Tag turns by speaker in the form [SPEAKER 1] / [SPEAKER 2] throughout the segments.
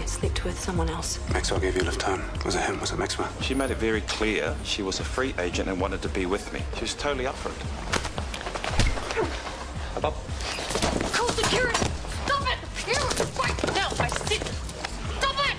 [SPEAKER 1] slept with someone else.
[SPEAKER 2] Maxwell gave you a lift home. Was it him? Was it Maxwell?
[SPEAKER 3] She made it very clear she was a free agent and wanted to be with me. She was totally up for it. Above.
[SPEAKER 1] Call security! Stop it! You! Wait! Now, I said... Stop it!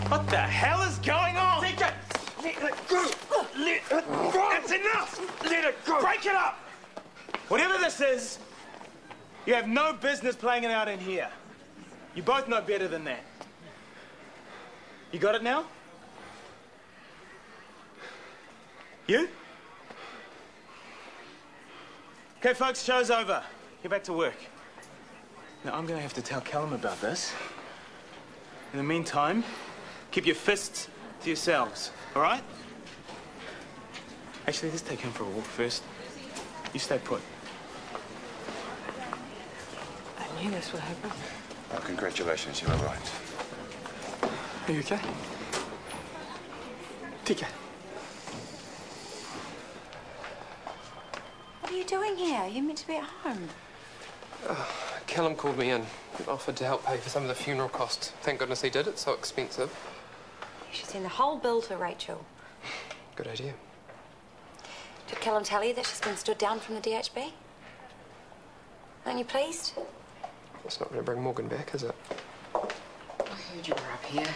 [SPEAKER 4] What the hell is going on? Take it! Let it go! Let it go! That's enough! Let it go! Break it up! Whatever this is, you have no business playing it out in here. You both know better than that. You got it now? You? Okay, folks, show's over. Get back to work. Now, I'm gonna have to tell Callum about this. In the meantime, keep your fists to yourselves, all right? Actually, let's take him for a walk first. You stay put.
[SPEAKER 1] I knew this would happen.
[SPEAKER 3] Oh, congratulations, you were right.
[SPEAKER 4] Are you okay? TK.
[SPEAKER 5] What are you doing here? You're meant to be at home.
[SPEAKER 6] Callum called me in and offered to help pay for some of the funeral costs. Thank goodness he did. It's so expensive.
[SPEAKER 5] You should send the whole bill to Rachel.
[SPEAKER 6] Good idea.
[SPEAKER 5] Did Callum tell you that she's been stood down from the DHB? Aren't you pleased?
[SPEAKER 6] It's not going to bring Morgan back, is it?
[SPEAKER 7] I heard you were up here.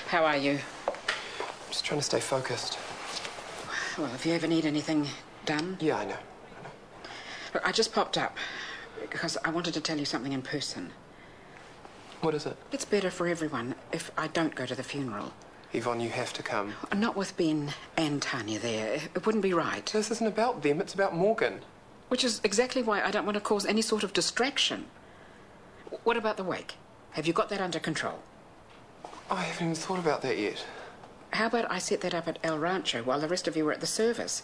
[SPEAKER 7] How are you?
[SPEAKER 6] I'm just trying to stay focused.
[SPEAKER 7] Well, if you ever need anything done...
[SPEAKER 6] Yeah, I know.
[SPEAKER 7] Look, I just popped up because I wanted to tell you something in person.
[SPEAKER 6] What is it?
[SPEAKER 7] It's better for everyone if I don't go to the funeral.
[SPEAKER 6] Yvonne, you have to come.
[SPEAKER 7] Not with Ben and Tanya there. It wouldn't be right.
[SPEAKER 6] This isn't about them, it's about Morgan.
[SPEAKER 7] Which is exactly why I don't want to cause any sort of distraction. What about the wake? Have you got that under control?
[SPEAKER 6] I haven't even thought about that yet.
[SPEAKER 7] How about I set that up at El Rancho while the rest of you were at the service?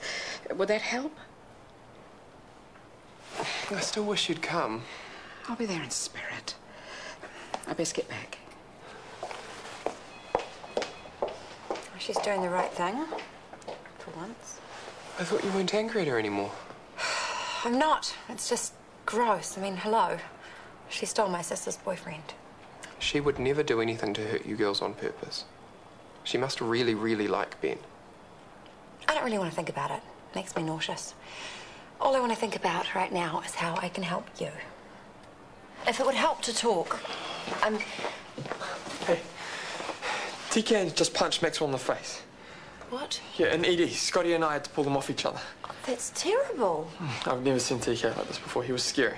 [SPEAKER 7] Would that help?
[SPEAKER 6] I still wish you'd come.
[SPEAKER 7] I'll be there in spirit. I best get back.
[SPEAKER 5] She's doing the right thing. For once.
[SPEAKER 6] I thought you weren't angry at her anymore.
[SPEAKER 5] I'm not. It's just gross. I mean, hello. She stole my sister's boyfriend.
[SPEAKER 6] She would never do anything to hurt you girls on purpose. She must really, really like Ben.
[SPEAKER 5] I don't really want to think about it. It makes me nauseous. All I want to think about right now is how I can help you. If it would help to talk,
[SPEAKER 8] Hey, TK just punched Maxwell in the face.
[SPEAKER 1] What?
[SPEAKER 8] Yeah, and ED, Scotty and I had to pull them off each other.
[SPEAKER 5] That's terrible.
[SPEAKER 8] I've never seen TK like this before. He was scary.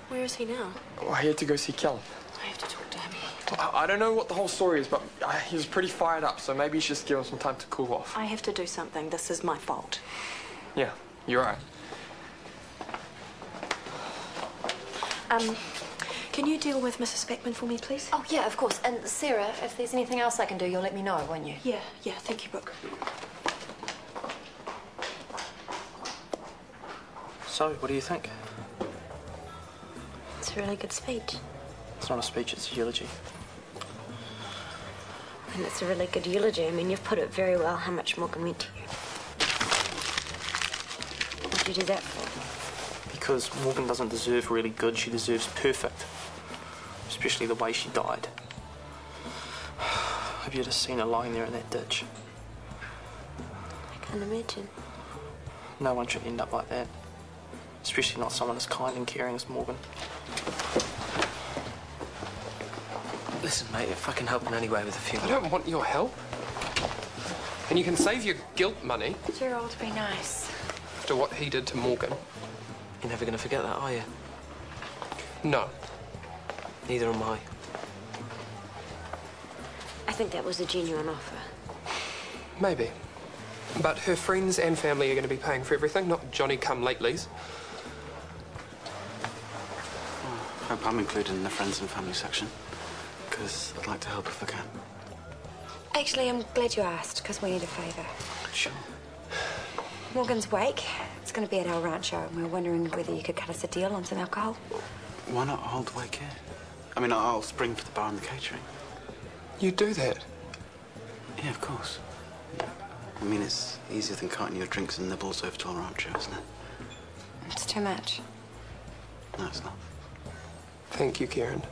[SPEAKER 1] Where is he now?
[SPEAKER 8] Oh, I had to go see Callum.
[SPEAKER 1] I have to talk to him.
[SPEAKER 8] I don't know what the whole story is, but he was pretty fired up, so maybe you should just give him some time to cool off.
[SPEAKER 1] I have to do something. This is my fault.
[SPEAKER 8] Yeah, you're right.
[SPEAKER 1] Can you deal with Mrs. Beckman for me, please?
[SPEAKER 5] Oh, yeah, of course. And Sarah, if there's anything else I can do, you'll let me know, won't you?
[SPEAKER 1] Yeah, thank you, Brooke.
[SPEAKER 9] So, what do you think?
[SPEAKER 1] It's a really good speech.
[SPEAKER 9] It's not a speech, it's a eulogy.
[SPEAKER 1] And it's a really good eulogy. I mean, you've put it very well how much Morgan meant to you. What'd you do that for?
[SPEAKER 9] Because Morgan doesn't deserve really good, she deserves perfect. Especially the way she died. Have you just seen her lying there in that ditch?
[SPEAKER 1] I can't imagine.
[SPEAKER 9] No one should end up like that. Especially not someone as kind and caring as Morgan. Listen, mate, if I can help in any way with the funeral...
[SPEAKER 6] I don't want your help. And you can save your guilt money.
[SPEAKER 5] Gerald, be nice.
[SPEAKER 6] After what he did to Morgan.
[SPEAKER 9] You're never going to forget that, are you?
[SPEAKER 6] No.
[SPEAKER 9] Neither am I.
[SPEAKER 1] I think that was a genuine offer.
[SPEAKER 6] Maybe. But her friends and family are going to be paying for everything, not Johnny-come-latelys.
[SPEAKER 2] I hope I'm included in the friends and family section, because I'd like to help if I can.
[SPEAKER 5] Actually, I'm glad you asked, because we need a favour.
[SPEAKER 2] Sure.
[SPEAKER 5] Morgan's wake. It's going to be at El Rancho, and we were wondering whether you could cut us a deal on some alcohol.
[SPEAKER 2] Why not hold the wake here? I mean, I'll spring for the bar and the catering.
[SPEAKER 6] You do that?
[SPEAKER 2] Yeah, of course. I mean, it's easier than carting your drinks and nibbles over to El Rancho, isn't it?
[SPEAKER 5] It's too much.
[SPEAKER 2] No, it's not.
[SPEAKER 6] Thank you, Kieran.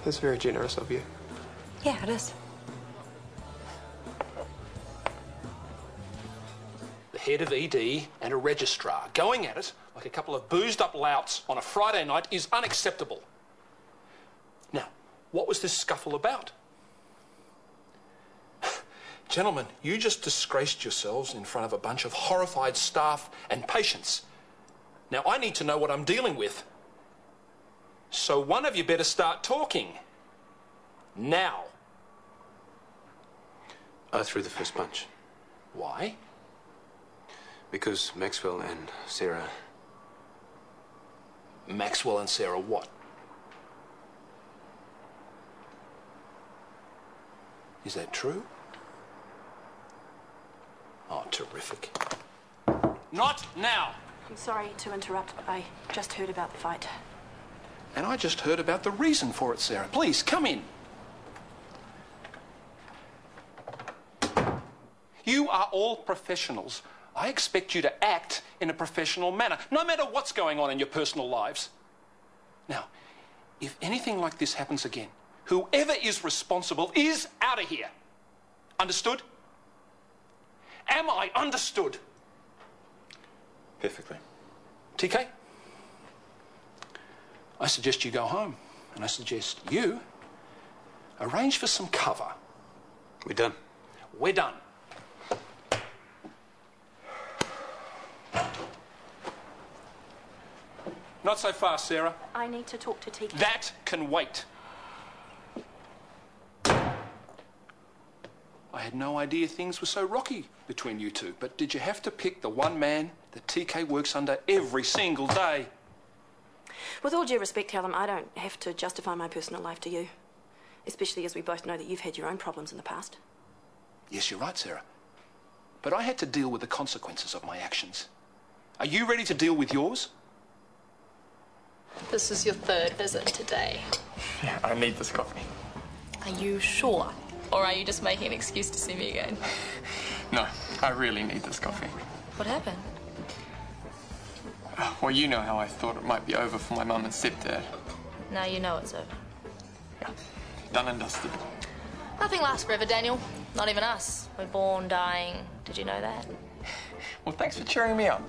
[SPEAKER 6] That's very generous of you.
[SPEAKER 5] Yeah, it is.
[SPEAKER 10] The head of ED and a registrar going at it like a couple of boozed-up louts on a Friday night is unacceptable. Now, what was this scuffle about? Gentlemen, you just disgraced yourselves in front of a bunch of horrified staff and patients. Now, I need to know what I'm dealing with. So one of you better start talking. Now.
[SPEAKER 11] I threw the first punch.
[SPEAKER 10] Why?
[SPEAKER 11] Because Maxwell and Sarah...
[SPEAKER 10] Maxwell and Sarah what? Is that true? Oh, terrific. Not now!
[SPEAKER 1] I'm sorry to interrupt, but I just heard about the fight.
[SPEAKER 10] And I just heard about the reason for it, Sarah. Please, come in. You are all professionals. I expect you to act in a professional manner, no matter what's going on in your personal lives. Now, if anything like this happens again, whoever is responsible is out of here. Understood? Am I understood?
[SPEAKER 3] Perfectly.
[SPEAKER 10] TK? I suggest you go home, and I suggest you arrange for some cover.
[SPEAKER 11] We're done.
[SPEAKER 10] We're done. Not so fast, Sarah.
[SPEAKER 1] I need to talk to TK.
[SPEAKER 10] That can wait. I had no idea things were so rocky between you two, but did you have to pick the one man that TK works under every single day?
[SPEAKER 1] With all due respect, Callum, I don't have to justify my personal life to you. Especially as we both know that you've had your own problems in the past.
[SPEAKER 10] Yes, you're right, Sarah. But I had to deal with the consequences of my actions. Are you ready to deal with yours?
[SPEAKER 12] This is your third visit today.
[SPEAKER 8] Yeah, I need this coffee.
[SPEAKER 12] Are you sure? Or are you just making an excuse to see me again?
[SPEAKER 8] No, I really need this coffee.
[SPEAKER 12] What happened?
[SPEAKER 8] Well, you know how I thought it might be over for my mum and stepdad.
[SPEAKER 12] Now you know it's over.
[SPEAKER 8] Yeah, done and dusted.
[SPEAKER 12] Nothing lasts forever, Daniel. Not even us. We're born, dying. Did you know that?
[SPEAKER 8] Well, thanks for cheering me up.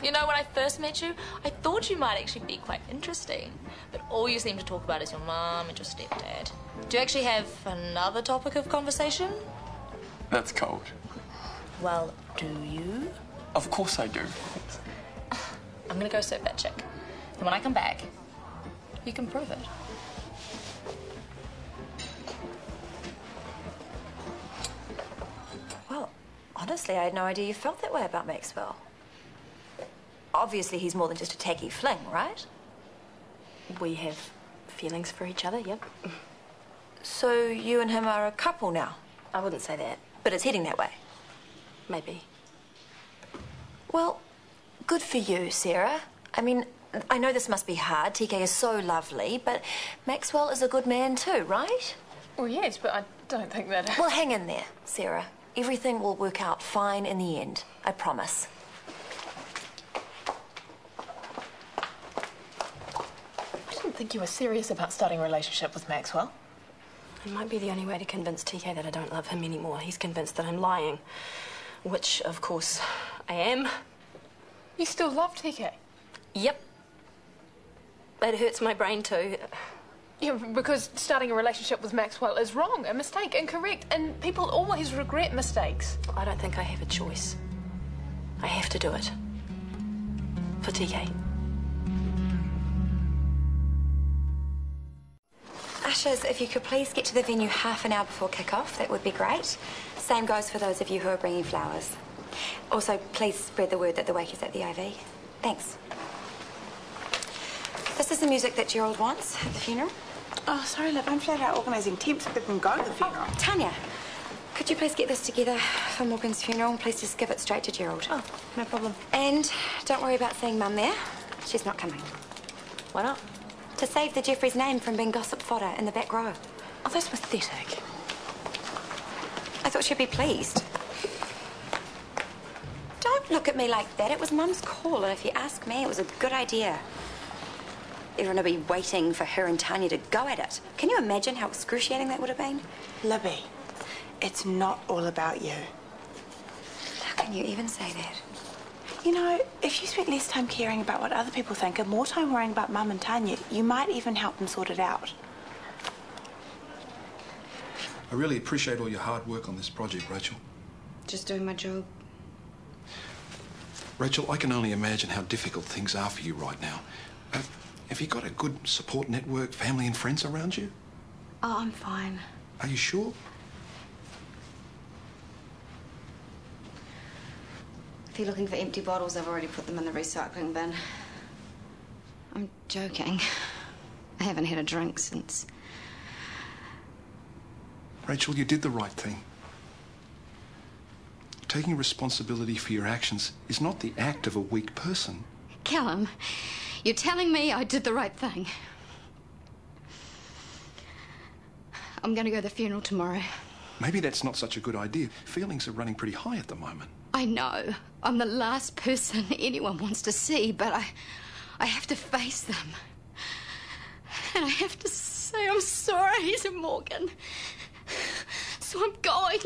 [SPEAKER 12] You know, when I first met you, I thought you might actually be quite interesting. But all you seem to talk about is your mum and your stepdad. Do you actually have another topic of conversation?
[SPEAKER 8] That's cold.
[SPEAKER 12] Well, do you?
[SPEAKER 8] Of course I do.
[SPEAKER 12] I'm gonna go serve that chick. And when I come back, you can prove it.
[SPEAKER 5] Well, honestly, I had no idea you felt that way about Maxwell. Obviously, he's more than just a tacky fling, right?
[SPEAKER 1] We have feelings for each other, yep.
[SPEAKER 5] So you and him are a couple now?
[SPEAKER 1] I wouldn't say that.
[SPEAKER 5] But it's heading that way?
[SPEAKER 1] Maybe.
[SPEAKER 5] Well, good for you, Sarah. I mean, I know this must be hard. TK is so lovely, but Maxwell is a good man too, right?
[SPEAKER 12] Well, yes, but I don't think that...
[SPEAKER 5] Well, hang in there, Sarah. Everything will work out fine in the end. I promise.
[SPEAKER 13] I didn't think you were serious about starting a relationship with Maxwell.
[SPEAKER 1] It might be the only way to convince TK that I don't love him anymore. He's convinced that I'm lying, which, of course, I am.
[SPEAKER 13] You still love TK?
[SPEAKER 1] Yep. It hurts my brain too.
[SPEAKER 13] Yeah, because starting a relationship with Maxwell is wrong, a mistake, incorrect, and people always regret mistakes.
[SPEAKER 1] I don't think I have a choice. I have to do it. For TK.
[SPEAKER 5] Ushers, if you could please get to the venue half an hour before kick-off, that would be great. Same goes for those of you who are bringing flowers. Also, please spread the word that the wake is at the IV. Thanks. This is the music that Gerald wants at the funeral.
[SPEAKER 14] Oh, sorry, Liv. I'm flat out organising temps so people can go to the funeral.
[SPEAKER 5] Oh, Tanya, could Could you please get this together for Morgan's funeral? Please just give it straight to Gerald.
[SPEAKER 1] Oh, no problem.
[SPEAKER 5] And don't worry about seeing Mum there. She's not coming.
[SPEAKER 1] Why not?
[SPEAKER 5] To save the Jeffreys' name from being gossip fodder in the back row.
[SPEAKER 1] Oh, that's pathetic.
[SPEAKER 5] I thought she'd be pleased. Don't look at me like that. It was Mum's call, and if you ask me, it was a good idea. Everyone will be waiting for her and Tanya to go at it. Can you imagine how excruciating that would have been?
[SPEAKER 14] Libby, it's not all about you.
[SPEAKER 5] How can you even say that?
[SPEAKER 14] You know, if you spent less time caring about what other people think and more time worrying about Mum and Tanya, you might even help them sort it out.
[SPEAKER 15] I really appreciate all your hard work on this project, Rachel.
[SPEAKER 5] Just doing my job.
[SPEAKER 15] Rachel, I can only imagine how difficult things are for you right now. Have you got a good support network, family and friends around you?
[SPEAKER 5] Oh, I'm fine.
[SPEAKER 15] Are you sure?
[SPEAKER 5] If you're looking for empty bottles, I've already put them in the recycling bin. I'm joking. I haven't had a drink since...
[SPEAKER 15] Rachel, you did the right thing. Taking responsibility for your actions is not the act of a weak person.
[SPEAKER 16] Callum, you're telling me I did the right thing. I'm going to go to the funeral tomorrow.
[SPEAKER 15] Maybe that's not such a good idea. Feelings are running pretty high at the moment.
[SPEAKER 16] I know. I'm the last person anyone wants to see, but I have to face them. And I have to say I'm sorry to Morgan. So I'm going.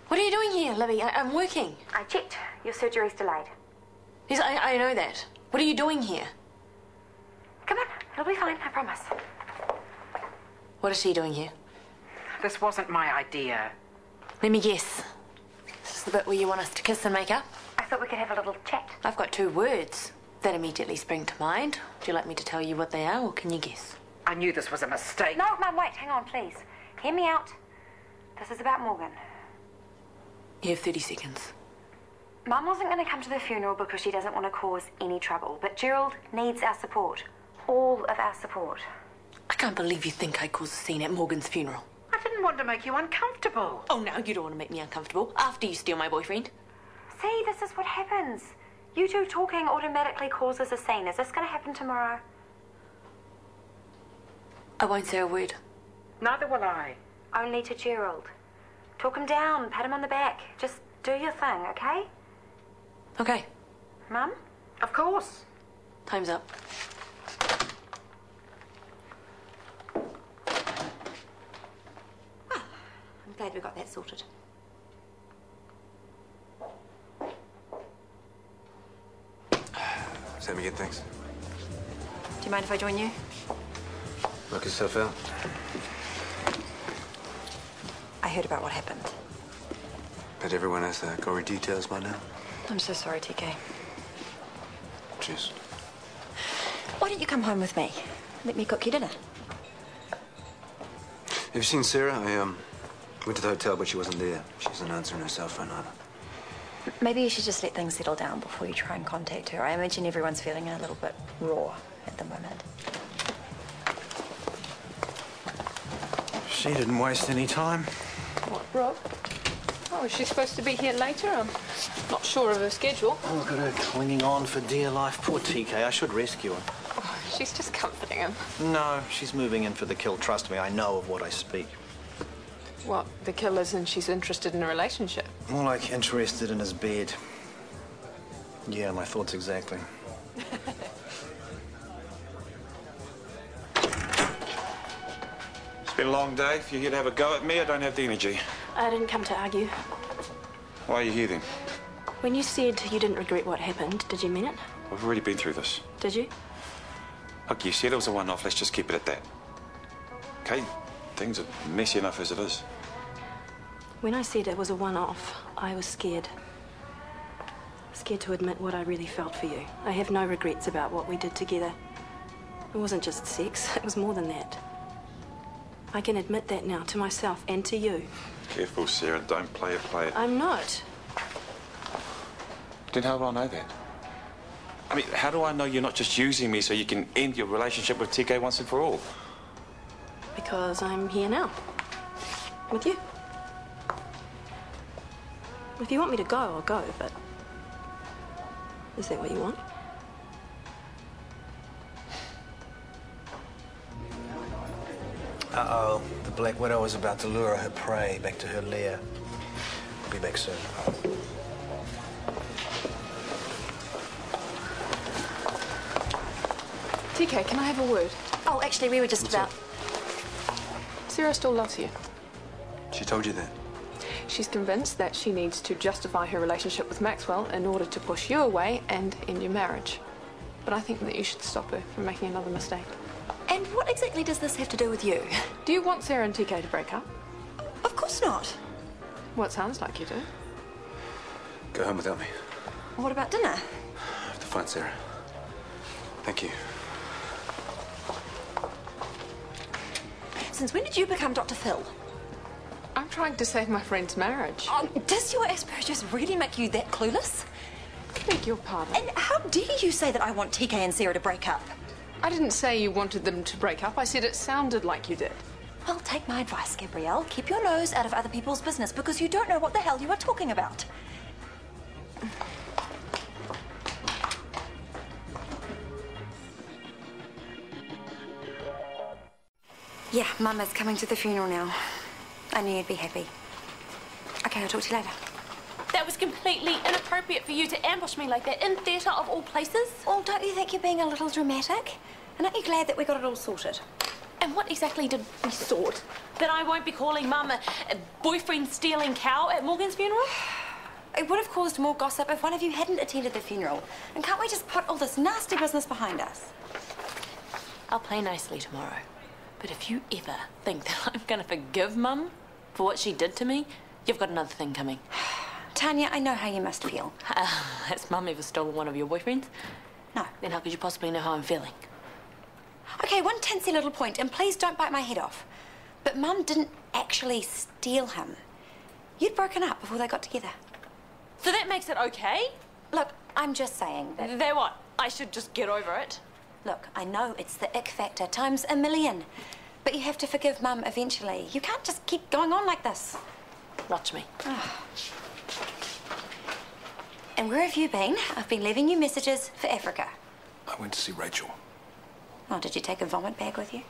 [SPEAKER 1] What are you doing here, Libby? I'm working.
[SPEAKER 5] I checked. Your surgery's delayed.
[SPEAKER 1] Yes, I know that. What are you doing here?
[SPEAKER 5] Come on, it'll be fine, I promise.
[SPEAKER 1] What is she doing here?
[SPEAKER 17] This wasn't my idea.
[SPEAKER 1] Let me guess. This is the bit where you want us to kiss and make up?
[SPEAKER 5] I thought we could have a little chat.
[SPEAKER 1] I've got 2 words that immediately spring to mind. Would you like me to tell you what they are, or can you guess?
[SPEAKER 17] I knew this was a mistake.
[SPEAKER 5] No, Mum, wait, hang on, please. Hear me out. This is about Morgan.
[SPEAKER 1] You have 30 seconds.
[SPEAKER 5] Mum wasn't going to come to the funeral because she doesn't want to cause any trouble, but Gerald needs our support. All of our support.
[SPEAKER 1] I can't believe you think I'd cause a scene at Morgan's funeral.
[SPEAKER 17] I didn't want to make you uncomfortable.
[SPEAKER 1] Oh, no, you don't want to make me uncomfortable after you steal my boyfriend.
[SPEAKER 5] See, this is what happens. You two talking automatically causes a scene. Is this going to happen tomorrow?
[SPEAKER 1] I won't say a word.
[SPEAKER 17] Neither will I.
[SPEAKER 5] Only to Gerald. Talk him down, pat him on the back. Just do your thing, okay?
[SPEAKER 1] Okay.
[SPEAKER 5] Mum?
[SPEAKER 17] Of course.
[SPEAKER 1] Time's up.
[SPEAKER 5] Well, I'm glad we got that sorted.
[SPEAKER 11] Same again, thanks.
[SPEAKER 5] Do you mind if I join you?
[SPEAKER 11] Knock yourself out.
[SPEAKER 5] I heard about what happened.
[SPEAKER 11] Bet everyone has the gory details by now.
[SPEAKER 5] I'm so sorry, TK.
[SPEAKER 11] Cheers.
[SPEAKER 5] Why don't you come home with me? Let me cook you dinner.
[SPEAKER 11] Have you seen Sarah? I went to the hotel, but she wasn't there. She wasn't answering her cell phone either.
[SPEAKER 5] Maybe you should just let things settle down before you try and contact her. I imagine everyone's feeling a little bit raw at the moment.
[SPEAKER 2] She didn't waste any time.
[SPEAKER 13] What, Rob? Oh, is she supposed to be here later? I'm not sure of her schedule.
[SPEAKER 2] Oh, look at her clinging on for dear life. Poor TK. I should rescue her.
[SPEAKER 13] Oh, she's just comforting him.
[SPEAKER 2] No, she's moving in for the kill. Trust me, I know of what I speak.
[SPEAKER 13] What, the killer's and she's interested in a relationship?
[SPEAKER 2] More like interested in his bed. Yeah, my thoughts exactly.
[SPEAKER 3] It's been a long day. If you're here to have a go at me, I don't have the energy.
[SPEAKER 1] I didn't come to argue.
[SPEAKER 3] Why are you here then?
[SPEAKER 1] When you said you didn't regret what happened, did you mean it?
[SPEAKER 3] We've already been through this.
[SPEAKER 1] Did you?
[SPEAKER 3] Look, you said it was a one-off. Let's just keep it at that. Okay? Things are messy enough as it is.
[SPEAKER 1] When I said it was a one-off, I was scared. Scared to admit what I really felt for you. I have no regrets about what we did together. It wasn't just sex. It was more than that. I can admit that now, to myself and to you.
[SPEAKER 3] Careful, Sarah. Don't play it.
[SPEAKER 1] I'm not.
[SPEAKER 3] Then how do I know that? I mean, how do I know you're not just using me so you can end your relationship with TK once and for all?
[SPEAKER 1] Because I'm here now. With you. If you want me to go, I'll go, but... Is that what you want?
[SPEAKER 18] Uh-oh. The Black Widow is about to lure her prey back to her lair. I'll be back soon.
[SPEAKER 13] TK, can I have a word?
[SPEAKER 5] Oh, actually, we were just about...
[SPEAKER 13] Sarah still loves you.
[SPEAKER 2] She told you that?
[SPEAKER 13] She's convinced that she needs to justify her relationship with Maxwell in order to push you away and end your marriage. But I think that you should stop her from making another mistake.
[SPEAKER 5] And what exactly does this have to do with you?
[SPEAKER 13] Do you want Sarah and TK to break up?
[SPEAKER 5] Of course not.
[SPEAKER 13] Well, it sounds like you do.
[SPEAKER 2] Go home without me.
[SPEAKER 5] What about dinner?
[SPEAKER 2] I have to find Sarah. Thank you.
[SPEAKER 5] Since when did you become Dr. Phil?
[SPEAKER 13] I'm trying to save my friend's marriage.
[SPEAKER 5] Oh, does your Asperger's really make you that clueless?
[SPEAKER 13] Beg your pardon.
[SPEAKER 5] And how dare you say that I want TK and Sarah to break up?
[SPEAKER 13] I didn't say you wanted them to break up. I said it sounded like you did.
[SPEAKER 5] Well, take my advice, Gabrielle. Keep your nose out of other people's business because you don't know what the hell you are talking about. Yeah, Mum is coming to the funeral now. I knew you'd be happy. Okay, I'll talk to you later.
[SPEAKER 19] That was completely inappropriate for you to ambush me like that in theatre of all places.
[SPEAKER 5] Well, don't you think you're being a little dramatic? And aren't you glad that we got it all sorted?
[SPEAKER 19] And what exactly did we sort? That I won't be calling Mum a boyfriend-stealing cow at Morgan's funeral?
[SPEAKER 5] It would have caused more gossip if one of you hadn't attended the funeral. And can't we just put all this nasty business behind us?
[SPEAKER 19] I'll play nicely tomorrow. But if you ever think that I'm going to forgive Mum for what she did to me, you've got another thing coming.
[SPEAKER 5] Tanya, I know how you must feel.
[SPEAKER 19] Has Mum ever stolen one of your boyfriends?
[SPEAKER 5] No.
[SPEAKER 19] Then how could you possibly know how I'm feeling?
[SPEAKER 5] Okay, one teensy little point, and please don't bite my head off. But Mum didn't actually steal him. You'd broken up before they got together.
[SPEAKER 19] So that makes it okay?
[SPEAKER 5] Look, I'm just saying that...
[SPEAKER 19] Then what? I should just get over it?
[SPEAKER 5] Look, I know it's the ick factor times a million. But you have to forgive Mum eventually. You can't just keep going on like this.
[SPEAKER 19] Watch me.
[SPEAKER 5] And where have you been? I've been leaving you messages for Africa.
[SPEAKER 15] I went to see Rachel.
[SPEAKER 5] Oh, did you take a vomit bag with you?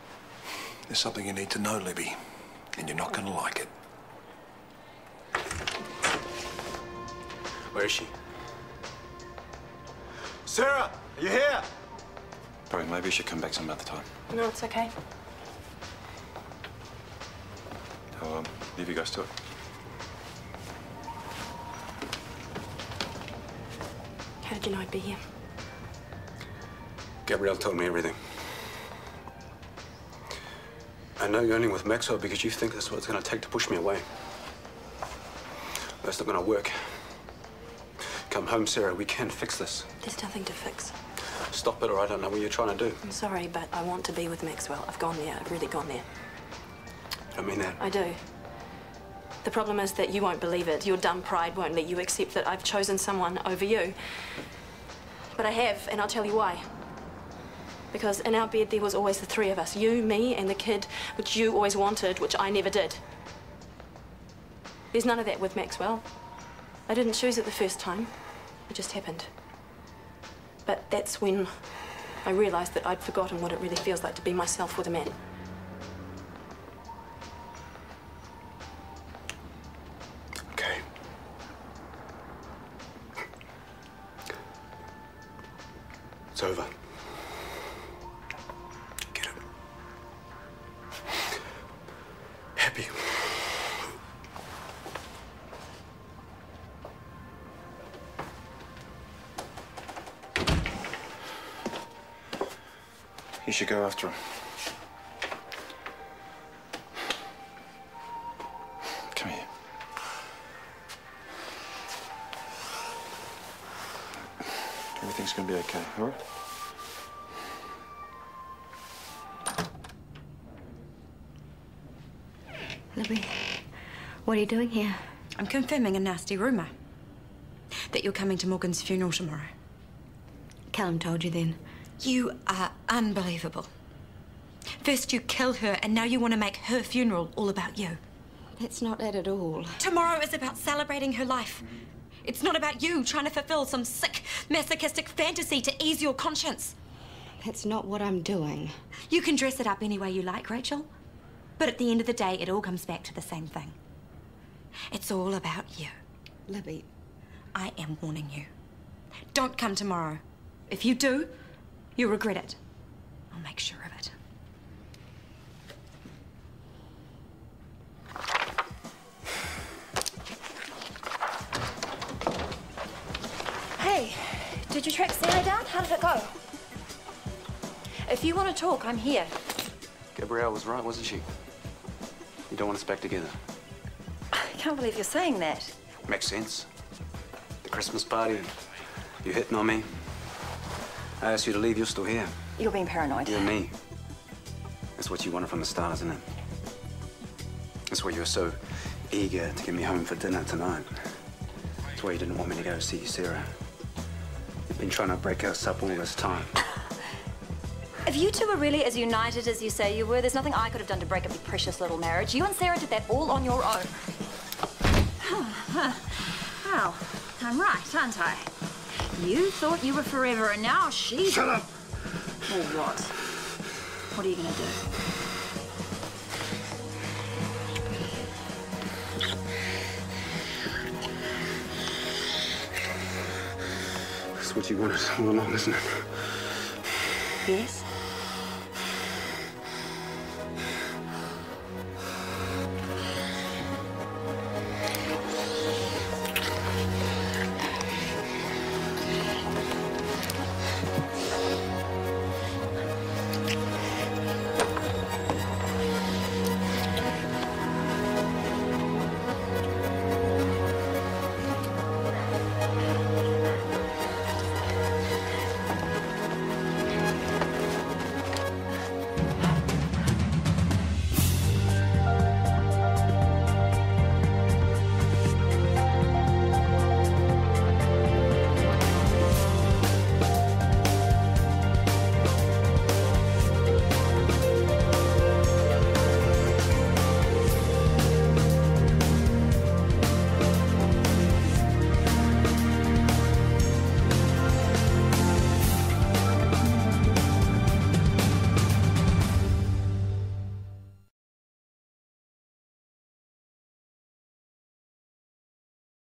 [SPEAKER 15] There's something you need to know, Libby, and you're not going to like it.
[SPEAKER 2] Where is she? Sarah, are you here?
[SPEAKER 3] Probably maybe you should come back some other time.
[SPEAKER 19] No, it's okay.
[SPEAKER 3] I'll leave you guys to it.
[SPEAKER 1] How did you know I'd be here?
[SPEAKER 2] Gabrielle told me everything. I know you're only with Maxwell because you think that's what it's going to take to push me away. That's not going to work. Come home, Sarah. We can fix this.
[SPEAKER 1] There's nothing to fix.
[SPEAKER 2] Stop it, or I don't know what you're trying to do.
[SPEAKER 1] I'm sorry, but I want to be with Maxwell. I've gone there. I've really gone there.
[SPEAKER 2] I mean that.
[SPEAKER 1] I do. The problem is that you won't believe it. Your dumb pride won't let you accept that I've chosen someone over you. But I have, and I'll tell you why. Because in our bed there was always the three of us. You, me, and the kid, which you always wanted, which I never did. There's none of that with Maxwell. I didn't choose it the first time. It just happened. But that's when I realised that I'd forgotten what it really feels like to be myself with a man.
[SPEAKER 2] Okay. It's over. Get it. Happy.
[SPEAKER 3] You should go after him. Come here. Everything's gonna be okay, all right?
[SPEAKER 20] Libby, what are you doing here?
[SPEAKER 5] I'm confirming a nasty rumour. That you're coming to Morgan's funeral tomorrow.
[SPEAKER 20] Callum told you then.
[SPEAKER 5] You are unbelievable. First you kill her, and now you want to make her funeral all about you.
[SPEAKER 20] That's not it at all.
[SPEAKER 5] Tomorrow is about celebrating her life. It's not about you trying to fulfill some sick, masochistic fantasy to ease your conscience.
[SPEAKER 20] That's not what I'm doing.
[SPEAKER 5] You can dress it up any way you like, Rachel. But at the end of the day, it all comes back to the same thing. It's all about you.
[SPEAKER 20] Libby.
[SPEAKER 5] I am warning you. Don't come tomorrow. If you do, you'll regret it. I'll make sure of it.
[SPEAKER 21] Hey, did you track Sarah down? How did it go? If you want to talk, I'm here.
[SPEAKER 2] Gabrielle was right, wasn't she? You don't want us back together.
[SPEAKER 21] I can't believe you're saying that.
[SPEAKER 2] Makes sense. The Christmas party, you hitting on me. I asked you to leave, you're still here.
[SPEAKER 21] You're being paranoid.
[SPEAKER 2] You and me. That's what you wanted from the start, isn't it? That's why you were so eager to get me home for dinner tonight. That's why you didn't want me to go see Sarah. You've been trying to break us up all this time.
[SPEAKER 21] If you two were really as united as you say you were, there's nothing I could have done to break up your precious little marriage. You and Sarah did that all on your own. Well, I'm right, aren't I? You thought you were forever, and now she's...
[SPEAKER 15] Shut up!
[SPEAKER 21] Or what? What are you going to do?
[SPEAKER 2] That's what you wanted all along, isn't it?
[SPEAKER 21] Yes.